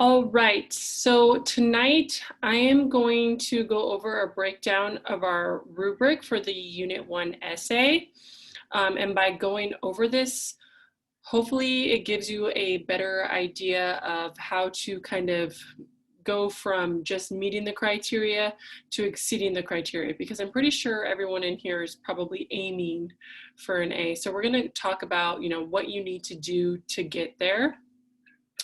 All right, so tonight I am going to go over a breakdown of our rubric for the Unit 1 essay. And by going over this, hopefully it gives you a better idea of how to kind of go from just meeting the criteria to exceeding the criteria, because I'm pretty sure everyone in here is probably aiming for an A. So we're going to talk about, what you need to do to get there.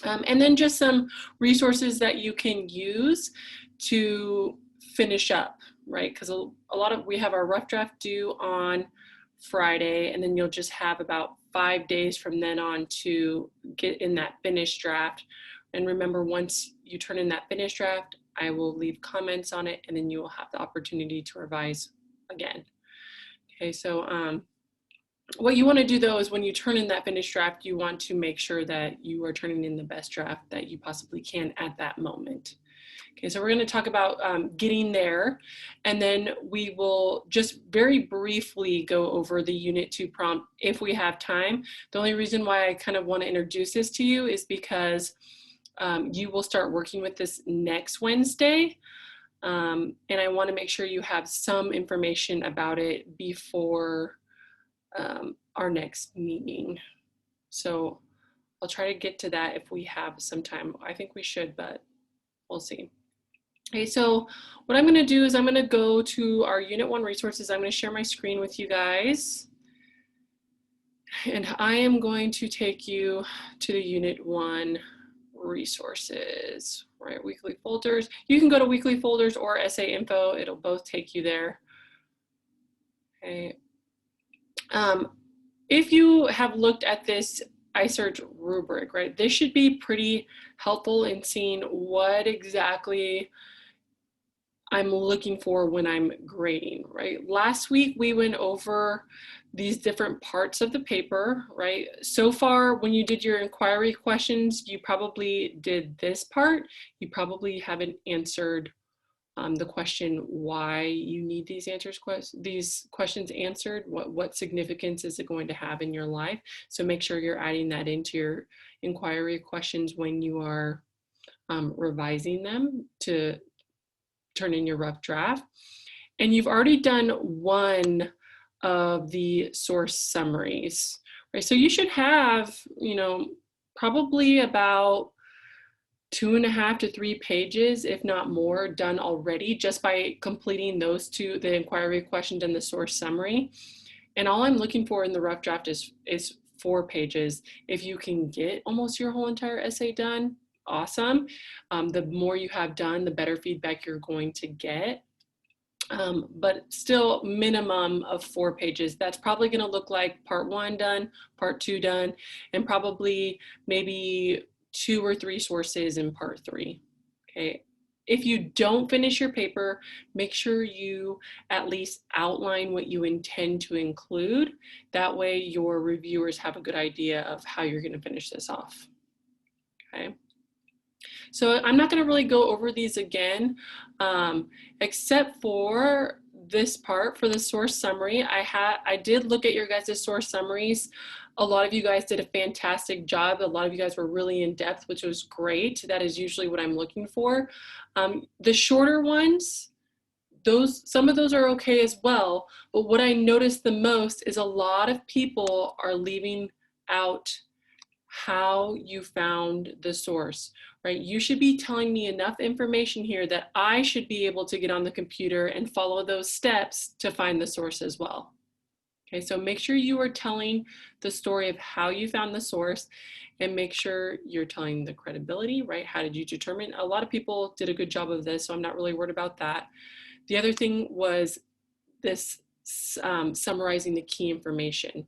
And then just some resources that you can use to finish up, right? Because a lot of, we have our rough draft due on Friday, and then you'll just have about 5 days from then on to get in that finished draft. And remember, once you turn in that finished draft, I will leave comments on it, and then you will have the opportunity to revise again. Okay, so what you want to do though is when you turn in that finished draft, you want to make sure that you are turning in the best draft that you possibly can at that moment. Okay, so we're going to talk about getting there, and then we will just very briefly go over the Unit 2 prompt if we have time. The only reason why I kind of want to introduce this to you is because you will start working with this next Wednesday, and I want to make sure you have some information about it before our next meeting. So I'll try to get to that if we have some time. I think we should, but we'll see. Okay, so what I'm going to do is I'm going to go to our Unit 1 resources. I'm going to share my screen with you guys. And I am going to take you to the Unit 1 resources, right? Weekly folders. You can go to weekly folders or essay info. It'll both take you there. Okay. If you have looked at this iSearch rubric, right, this should be pretty helpful in seeing what exactly I'm looking for when I'm grading, right? Last week we went over these different parts of the paper, right? So far, when you did your inquiry questions, you probably did this part. You probably haven't answered the question why you need these questions answered. What significance is it going to have in your life? So make sure you're adding that into your inquiry questions when you are revising them to turn in your rough draft. And you've already done one of the source summaries, right? So you should have, probably about 2.5 to 3 pages, if not more, done already just by completing those two, the inquiry question and the source summary. And all I'm looking for in the rough draft is 4 pages. If you can get almost your whole entire essay done, awesome. The more you have done, the better feedback you're going to get. But still minimum of 4 pages. That's probably going to look like part 1 done, part 2 done, and probably maybe 2 or 3 sources in part 3. Okay. If you don't finish your paper, make sure you at least outline what you intend to include. That way your reviewers have a good idea of how you're going to finish this off. Okay. So I'm not going to really go over these again, except for this part for the source summary. I did look at your guys' source summaries. A lot of you guys did a fantastic job. A lot of you guys were really in depth, which was great. That is usually what I'm looking for. The shorter ones, some of those are okay as well. But what I noticed the most is a lot of people are leaving out how you found the source, right? You should be telling me enough information here that I should be able to get on the computer and follow those steps to find the source as well. Okay, so make sure you are telling the story of how you found the source, and make sure you're telling the credibility, right? How did you determine? A lot of people did a good job of this, so I'm not really worried about that. The other thing was this summarizing the key information,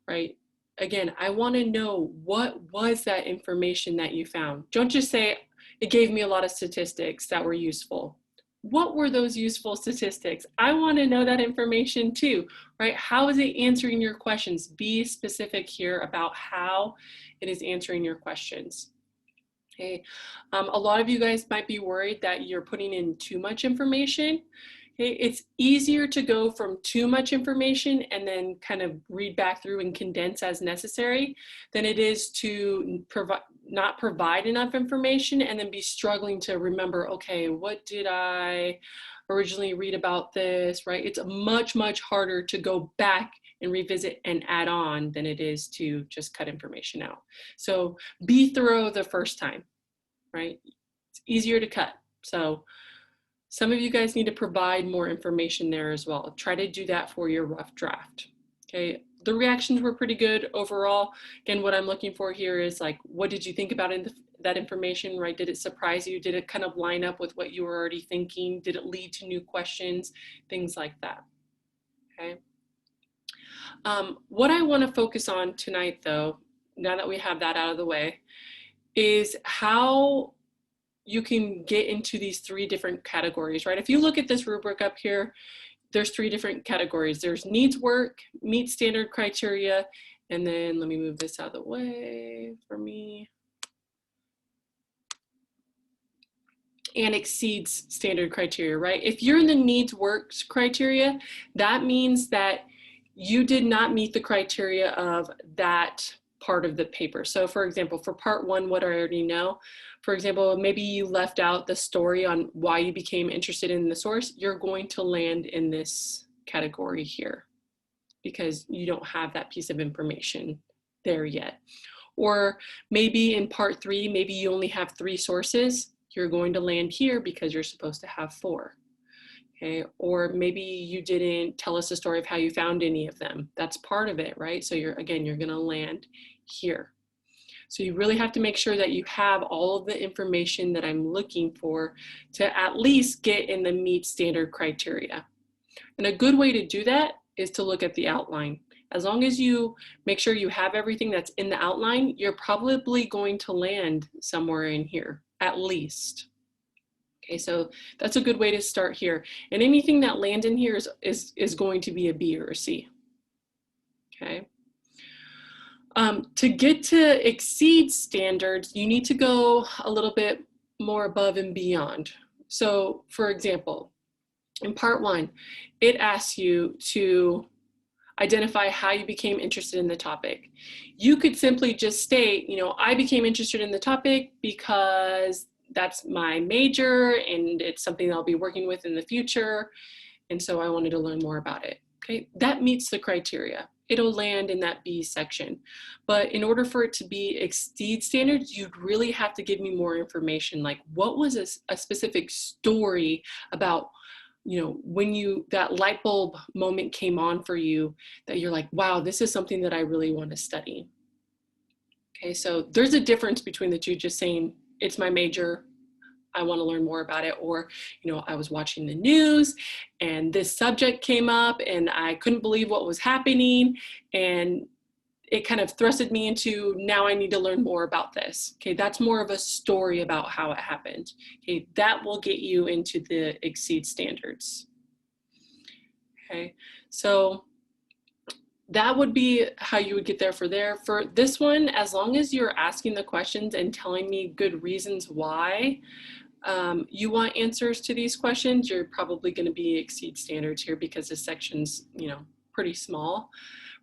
right? Again, I want to know, what was that information that you found? Don't just say, it gave me a lot of statistics that were useful. What were those useful statistics? I want to know that information too, right? How is it answering your questions? Be specific here about how it is answering your questions. Okay. A lot of you guys might be worried that you're putting in too much information. Okay, it's easier to go from too much information and then kind of read back through and condense as necessary than it is to not provide enough information and then be struggling to remember, okay, what did I originally read about this, right? It's much, much harder to go back and revisit and add on than it is to just cut information out. So be thorough the first time, right? It's easier to cut. So some of you guys need to provide more information there as well. Try to do that for your rough draft. Okay, the reactions were pretty good overall. Again, what I'm looking for here is like, what did you think about that information, right? Did it surprise you? Did it kind of line up with what you were already thinking? Did it lead to new questions? Things like that, okay? What I want to focus on tonight, though, now that we have that out of the way, is how you can get into these 3 different categories, right? If you look at this rubric up here, there's 3 different categories. There's needs work, meet standard criteria, and then let me move this out of the way for me, and exceeds standard criteria, right? If you're in the needs works criteria, that means that you did not meet the criteria of that part of the paper. So for example, for part 1, what I already know, for example, maybe you left out the story on why you became interested in the source, you're going to land in this category here because you don't have that piece of information there yet. Or maybe in part 3, maybe you only have 3 sources, you're going to land here because you're supposed to have 4. Okay, or maybe you didn't tell us the story of how you found any of them. That's part of it, right? So you're gonna land here. So you really have to make sure that you have all of the information that I'm looking for to at least get in the meet standard criteria. And a good way to do that is to look at the outline. As long as you make sure you have everything that's in the outline, you're probably going to land somewhere in here, at least. Okay, so that's a good way to start here. And anything that lands in here is going to be a B or a C. Okay. To get to exceed standards, you need to go a little bit more above and beyond. So for example, in part 1, it asks you to identify how you became interested in the topic. You could simply just state, you know, I became interested in the topic because that's my major and it's something I'll be working with in the future. And so I wanted to learn more about it. Okay, that meets the criteria. It'll land in that B section. But in order for it to be exceed standards, you'd really have to give me more information. Like what was a specific story about, you know, when that light bulb moment came on for you that you're like, wow, this is something that I really want to study. Okay, so there's a difference between the two, just saying it's my major, I want to learn more about it, or, you know, I was watching the news and this subject came up and I couldn't believe what was happening and it kind of thrusted me into, now I need to learn more about this. Okay, that's more of a story about how it happened. Okay, that will get you into the exceed standards. Okay, so that would be how you would get there for there. For this one, as long as you're asking the questions and telling me good reasons why you want answers to these questions, you're probably going to be exceed standards here because this section's, you know, pretty small.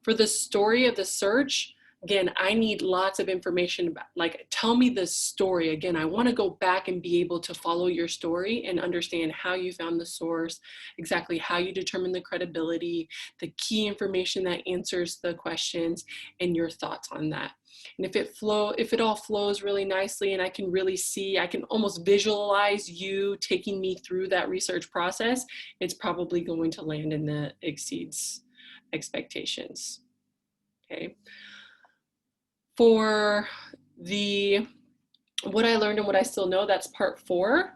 For the story of the search, again, I need lots of information about, like, tell me the story. Again, I want to go back and be able to follow your story and understand how you found the source, exactly how you determine the credibility, the key information that answers the questions, and your thoughts on that. And if it all flows really nicely and I can really see, I can almost visualize you taking me through that research process, it's probably going to land in the exceeds expectations. Okay. For what I learned and what I still know, that's part 4.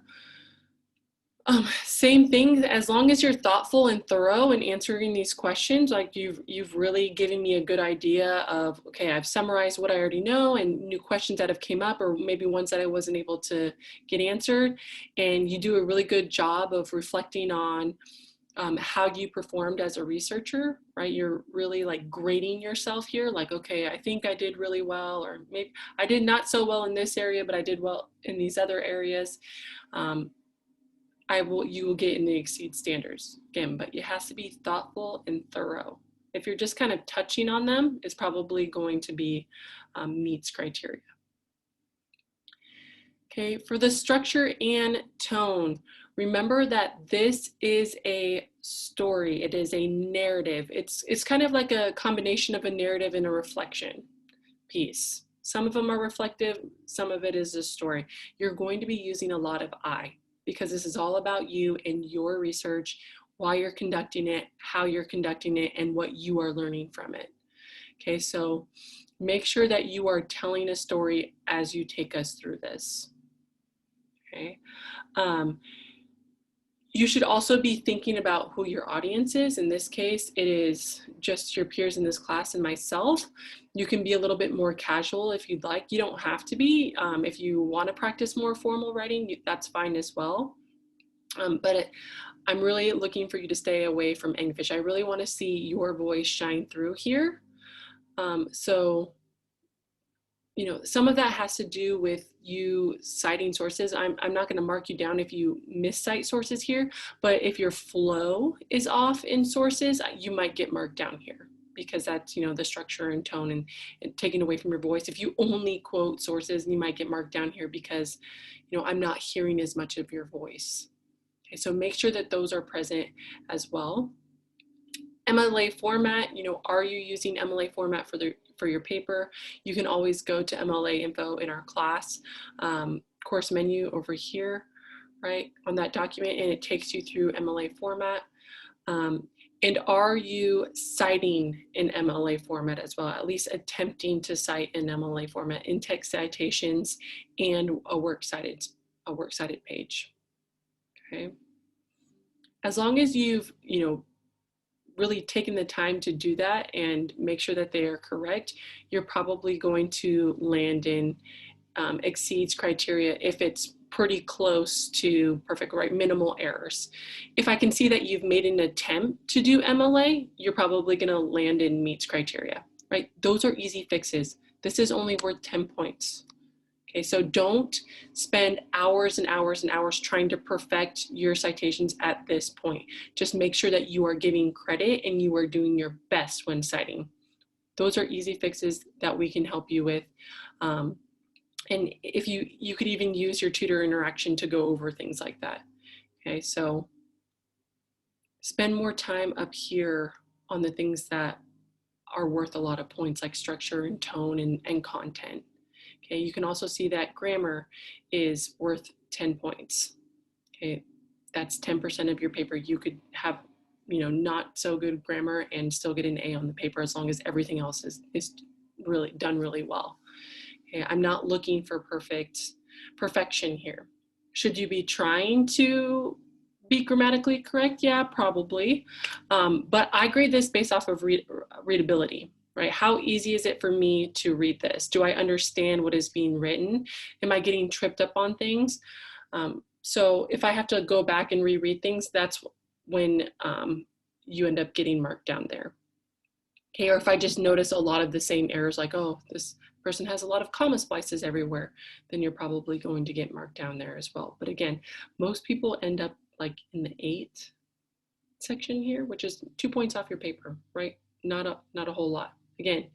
Same thing, as long as you're thoughtful and thorough in answering these questions, like you've really given me a good idea of, okay, I've summarized what I already know and new questions that have came up, or maybe ones that I wasn't able to get answered. And you do a really good job of reflecting on how you performed as a researcher, right? You're really like grading yourself here, like, okay, I think I did really well, or maybe I did not so well in this area, but I did well in these other areas. you will get in the exceed standards again, but it has to be thoughtful and thorough. If you're just kind of touching on them, it's probably going to be meets criteria. Okay, for the structure and tone, remember that this is a story. It is a narrative. It's kind of like a combination of a narrative and a reflection piece. Some of them are reflective, some of it is a story. You're going to be using a lot of I, because this is all about you and your research, why you're conducting it, how you're conducting it, and what you are learning from it. Okay, so make sure that you are telling a story as you take us through this. Okay. You should also be thinking about who your audience is. In this case, it is just your peers in this class and myself. You can be a little bit more casual if you'd like. You don't have to be. If you want to practice more formal writing, that's fine as well. But I'm really looking for you to stay away from English. I really want to see your voice shine through here. So, you know, some of that has to do with you citing sources. I'm not going to mark you down if you miscite sources here, but if your flow is off in sources, you might get marked down here, because that's, you know, the structure and tone and taking away from your voice. If you only quote sources, you might get marked down here because, you know, I'm not hearing as much of your voice. Okay, so make sure that those are present as well. MLA format, you know, are you using MLA format for your paper? You can always go to MLA info in our class course menu over here, right, on that document, and it takes you through MLA format. And are you citing in MLA format as well, at least attempting to cite in MLA format, in-text citations and a works cited page, okay? As long as you've, you know, really taken the time to do that and make sure that they are correct, you're probably going to land in exceeds criteria if it's pretty close to perfect, right? Minimal errors. If I can see that you've made an attempt to do MLA, you're probably going to land in meets criteria, right? Those are easy fixes. This is only worth 10 points. Okay, so don't spend hours and hours and hours trying to perfect your citations at this point. Just make sure that you are giving credit and you are doing your best when citing. Those are easy fixes that we can help you with. And if you could even use your tutor interaction to go over things like that. Okay, so spend more time up here on the things that are worth a lot of points, like structure and tone and content. Okay, you can also see that grammar is worth 10 points. Okay, that's 10% of your paper. You could have, you know, not so good grammar and still get an A on the paper as long as everything else is really done really well. Okay, I'm not looking for perfection here. Should you be trying to be grammatically correct? Yeah, probably. But I grade this based off of readability. Right? How easy is it for me to read this? Do I understand what is being written? Am I getting tripped up on things? So if I have to go back and reread things, that's when you end up getting marked down there. Okay, or if I just notice a lot of the same errors, like, oh, this person has a lot of comma splices everywhere, then you're probably going to get marked down there as well. But again, most people end up like in the 8 section here, which is 2 points off your paper, right? Not a whole lot. Again,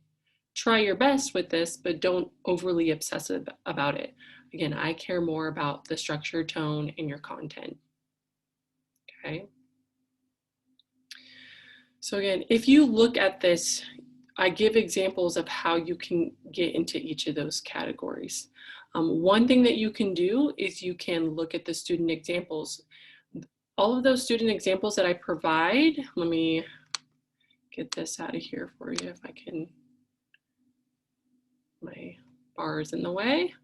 try your best with this, but don't overly obsessive about it. Again, I care more about the structure, tone, and your content. Okay. So again, if you look at this, I give examples of how you can get into each of those categories. One thing that you can do is you can look at the student examples. All of those student examples that I provide, let me get this out of here for you if I can. My bar is in the way.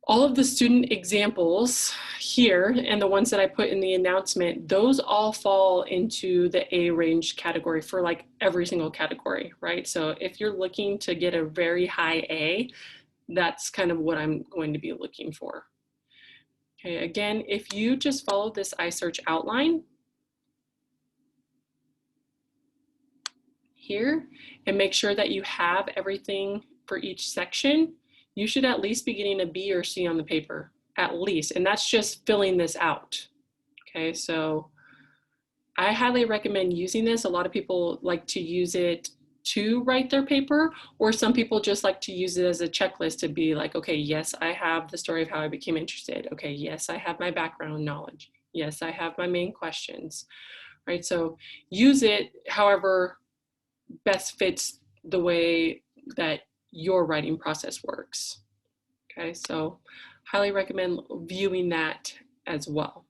All of the student examples here and the ones that I put in the announcement, those all fall into the A range category for like every single category, right? So if you're looking to get a very high A, that's kind of what I'm going to be looking for. Okay, again, if you just follow this iSearch outline here and make sure that you have everything for each section, you should at least be getting a B or C on the paper, at least, and that's just filling this out. Okay, so I highly recommend using this. A lot of people like to use it to write their paper, or some people just like to use it as a checklist to be like, okay, yes, I have the story of how I became interested. Okay, yes, I have my background knowledge. Yes, I have my main questions, right? So use it however best fits the way that your writing process works. Okay, so highly recommend viewing that as well.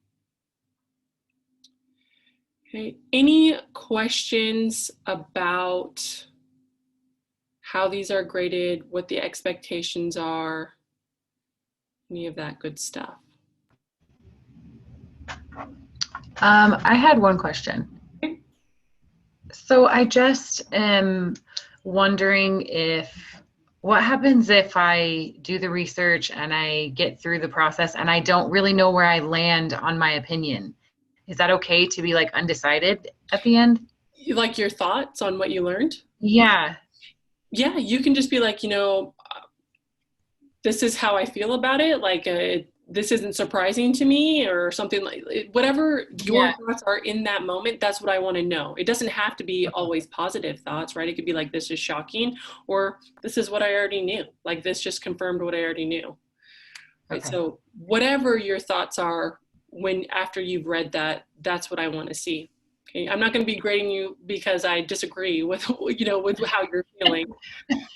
Okay, any questions about how these are graded, what the expectations are, any of that good stuff? I had one question. Okay. So I just am wondering what happens if I do the research and I get through the process and I don't really know where I land on my opinion? Is that okay to be like undecided at the end? You like your thoughts on what you learned? Yeah. Yeah, you can just be like, this is how I feel about it. Like, this isn't surprising to me, or something like whatever your thoughts are in that moment. That's what I want to know. It doesn't have to be always positive thoughts, right? It could be like, this is shocking, or this is what I already knew. Like, this just confirmed what I already knew. Right. Okay. So whatever your thoughts are after you've read that, that's what I want to see. Okay. I'm not going to be grading you because I disagree with, with how you're feeling.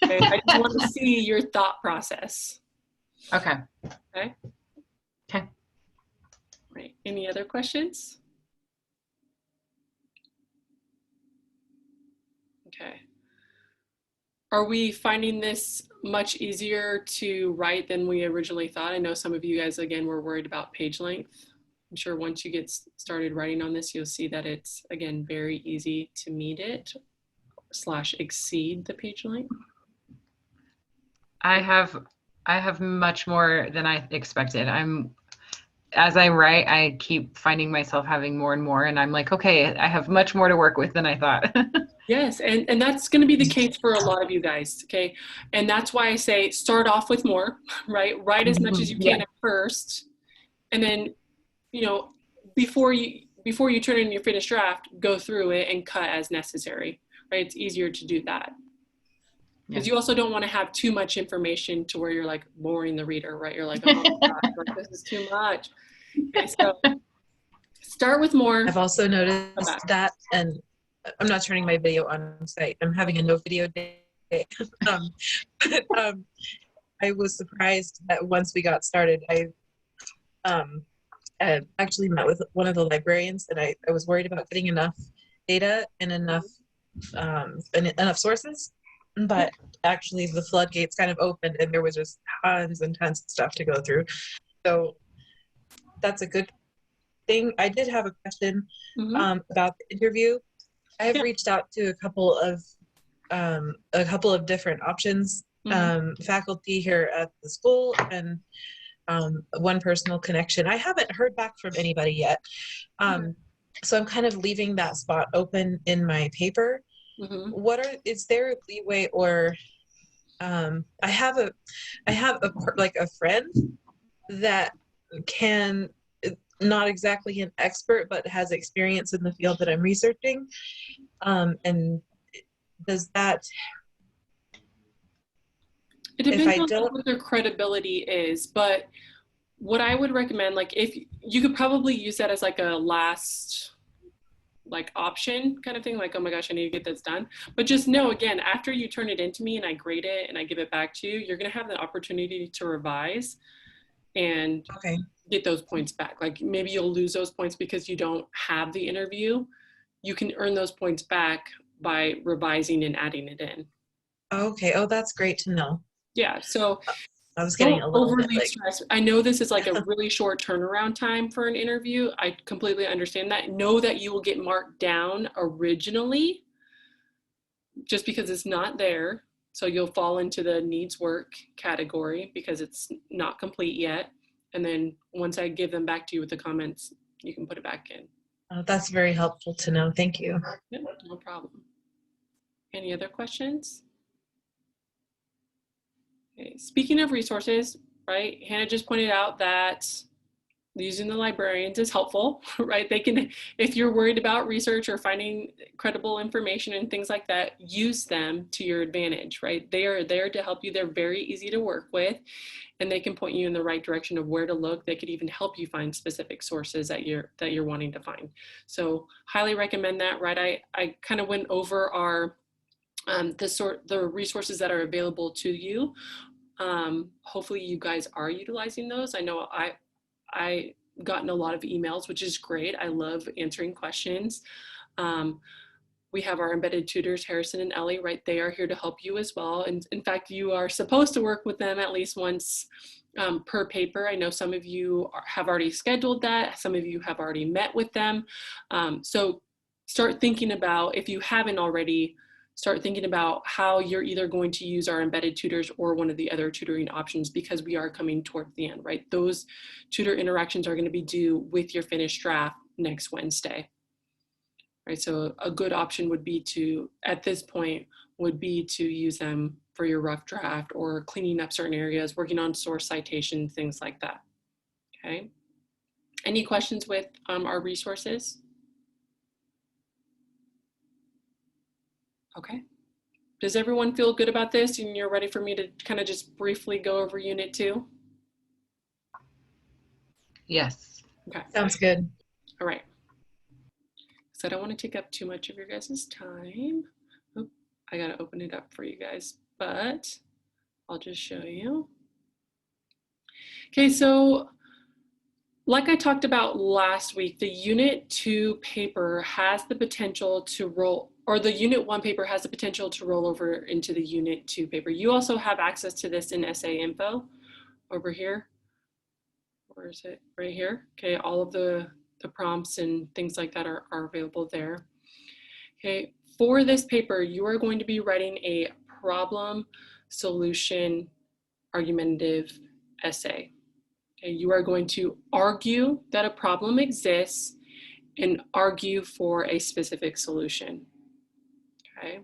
Okay. I just want to see your thought process. Okay. Okay. Okay. Right. Any other questions? Okay. Are we finding this much easier to write than we originally thought? I know some of you guys, again, were worried about page length. I'm sure once you get started writing on this, you'll see that it's, again, very easy to meet it / exceed the page length. I have much more than I expected. As I write, I keep finding myself having more and more, and I'm like, okay, I have much more to work with than I thought. Yes, and that's going to be the case for a lot of you guys, okay? And that's why I say start off with more, right? Write as much as you can at first, and then, before you turn in your finished draft, go through it and cut as necessary, right? It's easier to do that. Because you also don't want to have too much information to where you're like boring the reader, right? You're like, oh my gosh, like, this is too much. Okay, so start with more. I've also noticed that, and I'm not turning my video on site. I'm having a no video day. I was surprised that once we got started, I actually met with one of the librarians, and I was worried about getting enough data and enough sources. But actually the floodgates kind of opened and there was just tons and tons of stuff to go through. So that's a good thing. I did have a question about the interview. I have reached out to a couple of different options, faculty here at the school and one personal connection. I haven't heard back from anybody yet. So I'm kind of leaving that spot open in my paper. Is there a leeway, or I have a friend that can, not exactly an expert, but has experience in the field that I'm researching. And does that, it depends on what their credibility is, but what I would recommend, like, if you could probably use that as like a last option kind of thing, like, oh my gosh, I need to get this done. But just know, again, after you turn it into me and I grade it and I give it back to you, you're going to have the opportunity to revise and get those points back. Like, maybe you'll lose those points because you don't have the interview. You can earn those points back by revising and adding it in. Okay. Oh, that's great to know. Yeah. So I was getting a little bit stressed. I know this is like a really short turnaround time for an interview. I completely understand that. Know that you will get marked down originally just because it's not there. So you'll fall into the needs work category because it's not complete yet. And then once I give them back to you with the comments, you can put it back in. Oh, that's very helpful to know. Thank you. Yeah, no problem. Any other questions? Okay. Speaking of resources, right? Hannah just pointed out that using the librarians is helpful, right? They can, if you're worried about research or finding credible information and things like that, use them to your advantage, right? They are there to help you. They're very easy to work with, and they can point you in the right direction of where to look. They could even help you find specific sources that you're wanting to find. So highly recommend that, right? I kind of went over our the resources that are available to you. Hopefully you guys are utilizing those. I know I gotten a lot of emails, which is great. I love answering questions. We have our embedded tutors, Harrison and Ellie, right? They are here to help you as well. And in fact, you are supposed to work with them at least once per paper. I know some of you have already scheduled that. Some of you have already met with them. So start thinking about, if you haven't already, start thinking about how you're either going to use our embedded tutors or one of the other tutoring options, because we are coming towards the end, right? Those tutor interactions are going to be due with your finished draft next Wednesday, right? So a good option would be to, at this point, would be to use them for your rough draft or cleaning up certain areas, working on source citations, things like that, okay? Any questions with our resources? Okay. Does everyone feel good about this and you're ready for me to kind of just briefly go over Unit 2? Yes. Okay. Sounds good. All right. So I don't want to take up too much of your guys' time. Oop, I got to open it up for you guys, but I'll just show you. Okay, so like I talked about last week, the Unit 2 paper has the potential to roll, or the Unit 1 paper has the potential to roll over into the Unit 2 paper. You also have access to this in Essay Info over here. Where is it? Right here. Okay, all of the prompts and things like that are available there. Okay, for this paper, you are going to be writing a problem solution argumentative essay. Okay, you are going to argue that a problem exists and argue for a specific solution. Okay.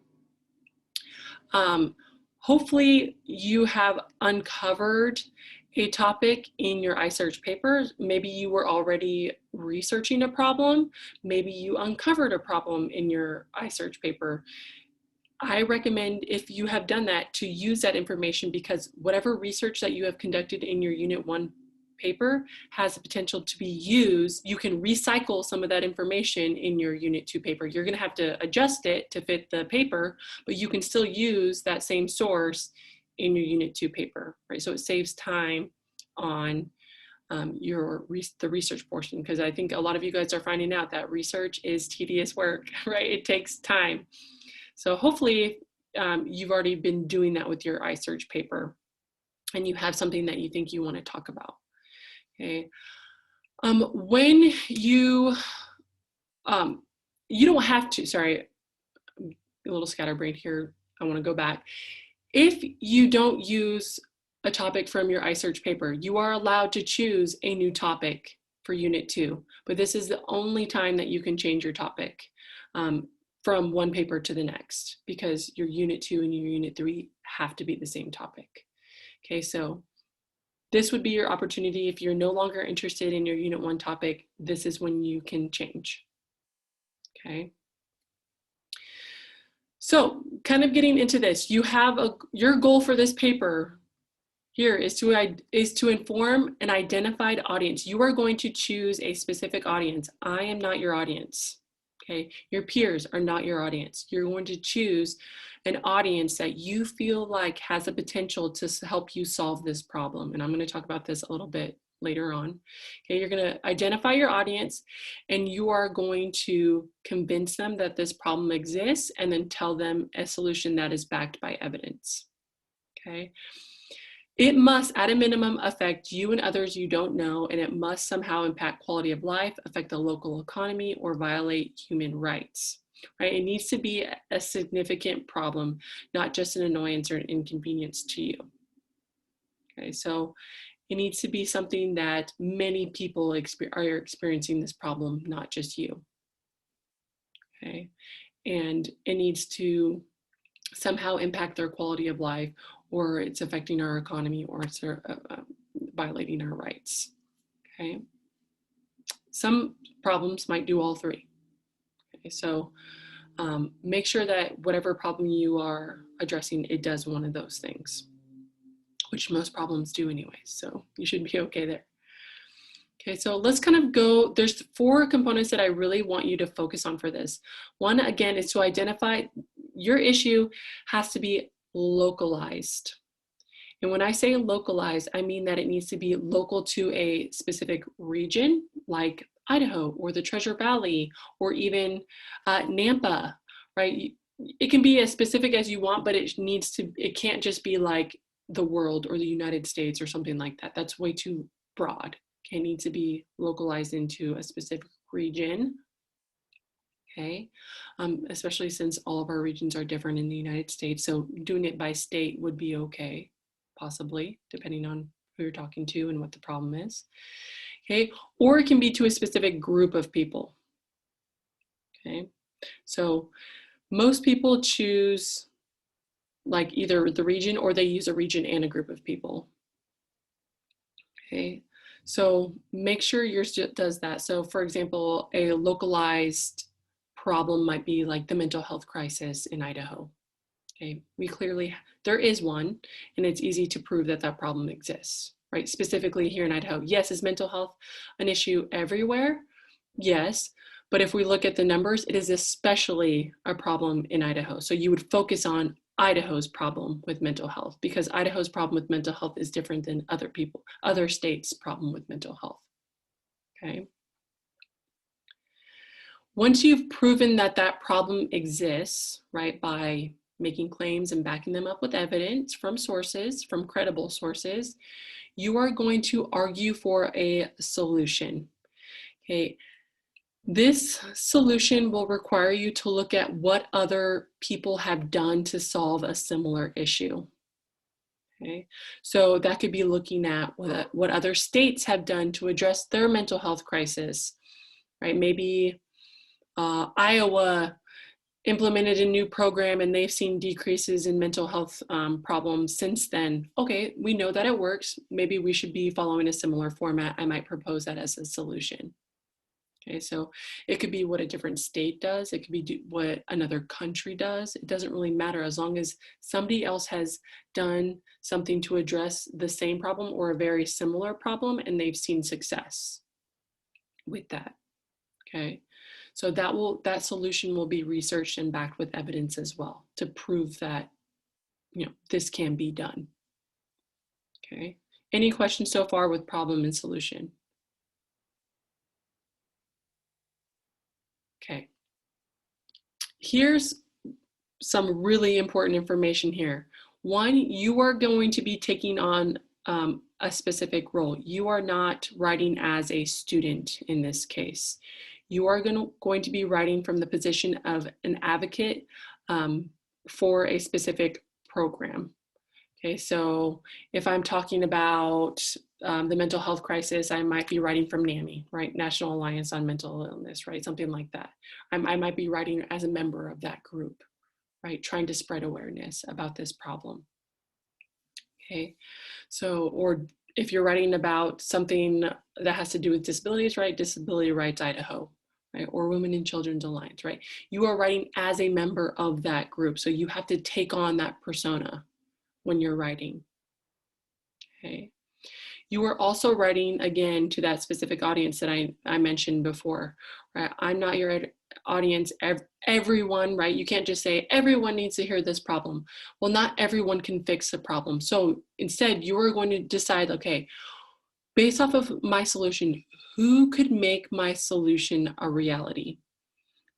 Hopefully you have uncovered a topic in your iSearch paper. Maybe you were already researching a problem. Maybe you uncovered a problem in your iSearch paper. I recommend, if you have done that, to use that information, because whatever research that you have conducted in your Unit 1 paper has the potential to be used. You can recycle some of that information in your Unit 2 paper. You're going to have to adjust it to fit the paper, but you can still use that same source in your Unit 2 paper, right? So it saves time on the research portion, because I think a lot of you guys are finding out that research is tedious work, right? It takes time. So hopefully you've already been doing that with your iSearch paper and you have something that you think you want to talk about. Okay. When you don't have to, sorry, I'm a little scatterbrained here. I want to go back. If you don't use a topic from your iSearch paper, you are allowed to choose a new topic for Unit 2, but this is the only time that you can change your topic from one paper to the next, because your Unit 2 and your Unit 3 have to be the same topic. Okay, so this would be your opportunity. If you're no longer interested in your Unit 1 topic, this is when you can change. Okay. So kind of getting into this, you have your goal for this paper here is to inform an identified audience. You are going to choose a specific audience. I am not your audience. Okay, your peers are not your audience. You're going to choose an audience that you feel like has the potential to help you solve this problem. And I'm going to talk about this a little bit later on. Okay, you're going to identify your audience and you are going to convince them that this problem exists and then tell them a solution that is backed by evidence. Okay. It must, at a minimum, affect you and others you don't know, and it must somehow impact quality of life, affect the local economy, or violate human rights, right? It needs to be a significant problem, not just an annoyance or an inconvenience to you. Okay, so it needs to be something that many people are experiencing this problem, not just you. Okay, and it needs to somehow impact their quality of life, or it's affecting our economy, or it's violating our rights. Okay. Some problems might do all three. Okay, so make sure that whatever problem you are addressing, it does one of those things, which most problems do anyway. So you should be okay there. Okay, so let's kind of go, there's 4 components that I really want you to focus on for this. One, again, is to identify your issue has to be localized. And when I say localized, I mean that it needs to be local to a specific region, like Idaho or the Treasure Valley, or even Nampa, right? It can be as specific as you want, but it can't just be like the world or the United States or something like that. That's way too broad. Okay, it needs to be localized into a specific region. Okay, especially since all of our regions are different in the United States. So doing it by state would be okay, possibly, depending on who you're talking to and what the problem is. Okay, or it can be to a specific group of people. Okay, so most people choose like either the region or they use a region and a group of people. Okay, so make sure yours does that. So for example, a localized problem might be like the mental health crisis in Idaho. Okay, there is one, and it's easy to prove that that problem exists, right? Specifically here in Idaho. Yes, is mental health an issue everywhere? Yes, but if we look at the numbers, it is especially a problem in Idaho. So you would focus on Idaho's problem with mental health, because Idaho's problem with mental health is different than other states' problem with mental health. Okay. Once you've proven that that problem exists, right, by making claims and backing them up with evidence from sources, from credible sources, you are going to argue for a solution. Okay. This solution will require you to look at what other people have done to solve a similar issue. Okay, so that could be looking at what other states have done to address their mental health crisis, right? Maybe Iowa implemented a new program and they've seen decreases in mental health problems since then. Okay, we know that it works. Maybe we should be following a similar format. I might propose that as a solution. Okay, so it could be what a different state does. It could be what another country does. It doesn't really matter as long as somebody else has done something to address the same problem or a very similar problem and they've seen success with that. Okay, so that solution will be researched and backed with evidence as well to prove that, you know, this can be done. Okay, any questions so far with problem and solution? Okay, here's some really important information here. One, you are going to be taking on a specific role. You are not writing as a student in this case. You are going to be writing from the position of an advocate for a specific program. Okay, so if I'm talking about the mental health crisis, I might be writing from NAMI, right? National Alliance on Mental Illness, right? Something like that. I might be writing as a member of that group, right? Trying to spread awareness about this problem. Okay, so, or if you're writing about something that has to do with disabilities, right? Disability Rights Idaho, right? Or Women and Children's Alliance, right? You are writing as a member of that group. So you have to take on that persona when you're writing. Okay. You are also writing again to that specific audience that I mentioned before, right? I'm not your audience, everyone, right? You can't just say everyone needs to hear this problem. Well, not everyone can fix the problem. So instead you are going to decide, okay, based off of my solution, who could make my solution a reality,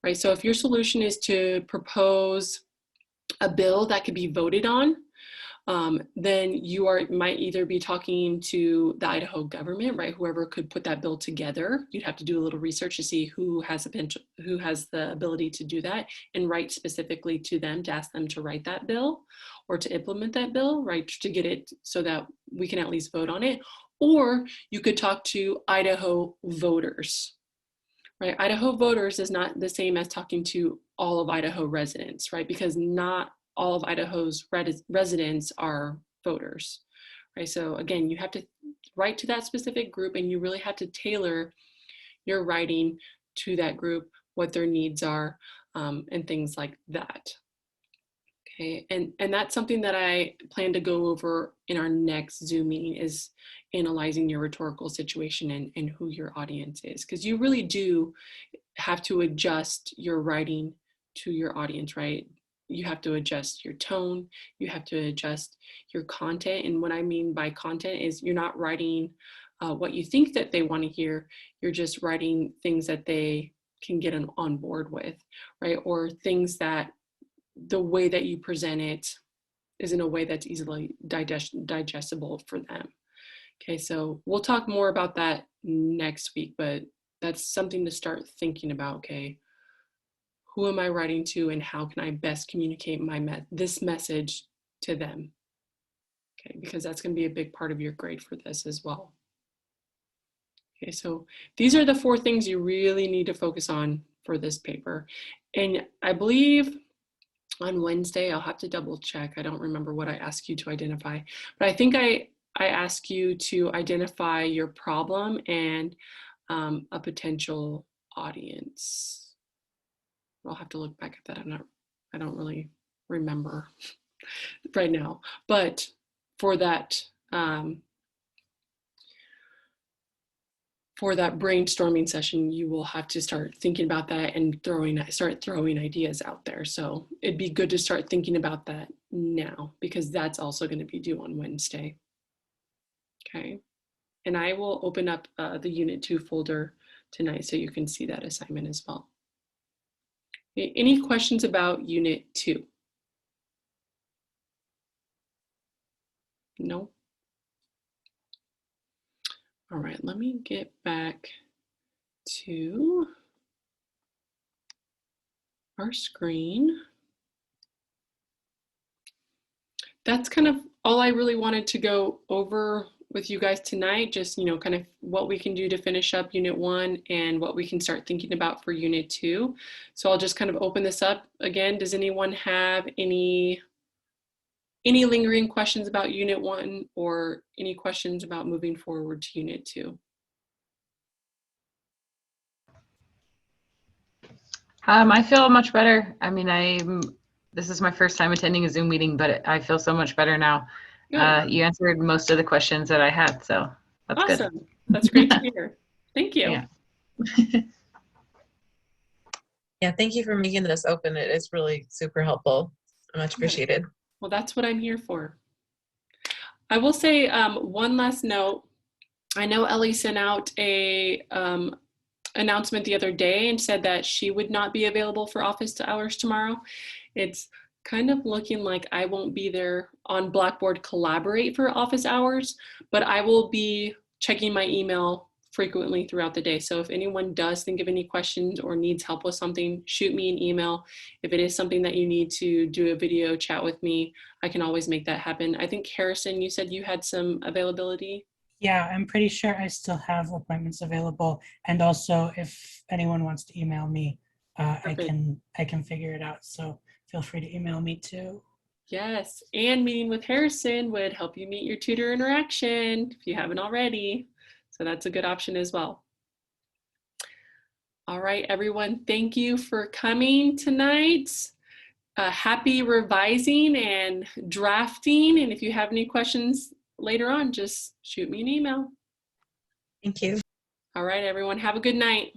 right? So if your solution is to propose a bill that could be voted on, then you might either be talking to the Idaho government, right? Whoever could put that bill together. You'd have to do a little research to see who has the ability to do that and write specifically to them to ask them to write that bill or to implement that bill, right? To get it so that we can at least vote on it. Or you could talk to Idaho voters, right? Idaho voters is not the same as talking to all of Idaho residents, right? Because not all of Idaho's residents are voters, right? So again, you have to write to that specific group, and you really have to tailor your writing to that group, what their needs are, and things like that. Okay, and that's something that I plan to go over in our next Zoom meeting, is analyzing your rhetorical situation and who your audience is, because you really do have to adjust your writing to your audience, right? You have to adjust your tone, you have to adjust your content. And what I mean by content is you're not writing what you think that they want to hear, you're just writing things that they can get on board with, right? Or things that the way that you present it is in a way that's easily digestible for them. Okay, so we'll talk more about that next week, but that's something to start thinking about. Okay, who am I writing to, and how can I best communicate this message to them? Okay, because that's going to be a big part of your grade for this as well. Okay, so these are the 4 things you really need to focus on for this paper. And I believe on Wednesday, I'll have to double check. I don't remember what I asked you to identify, but I think I asked you to identify your problem and a potential audience. I'll have to look back at that. I don't really remember right now, but for that brainstorming session, you will have to start thinking about that and start throwing ideas out there. So it'd be good to start thinking about that now, because that's also going to be due on Wednesday. Okay. And I will open up the Unit 2 folder tonight so you can see that assignment as well. Okay. Any questions about Unit 2? No? All right, let me get back to our screen. That's kind of all I really wanted to go over with you guys tonight, just, kind of what we can do to finish up Unit 1 and what we can start thinking about for Unit 2. So I'll just kind of open this up again. Does anyone have any lingering questions about Unit 1 or any questions about moving forward to Unit 2? I feel much better. I mean, this is my first time attending a Zoom meeting, but I feel so much better now. You answered most of the questions that I had, so that's awesome. Good. That's great to hear. Thank you. Yeah. Yeah, thank you for making this open. It is really super helpful. Much appreciated. Well, that's what I'm here for. I will say one last note. I know Ellie sent out a announcement the other day and said that she would not be available for office hours tomorrow. It's kind of looking like I won't be there on Blackboard Collaborate for office hours, but I will be checking my email frequently throughout the day. So if anyone does think of any questions or needs help with something, shoot me an email. If it is something that you need to do a video chat with me, I can always make that happen. I think Harrison, you said you had some availability. Yeah, I'm pretty sure I still have appointments available. And also if anyone wants to email me, I can figure it out. So feel free to email me too. Yes, and meeting with Harrison would help you meet your tutor interaction if you haven't already. So that's a good option as well. All right, everyone, thank you for coming tonight. Happy revising and drafting. And if you have any questions later on, just shoot me an email. Thank you. All right, everyone, have a good night.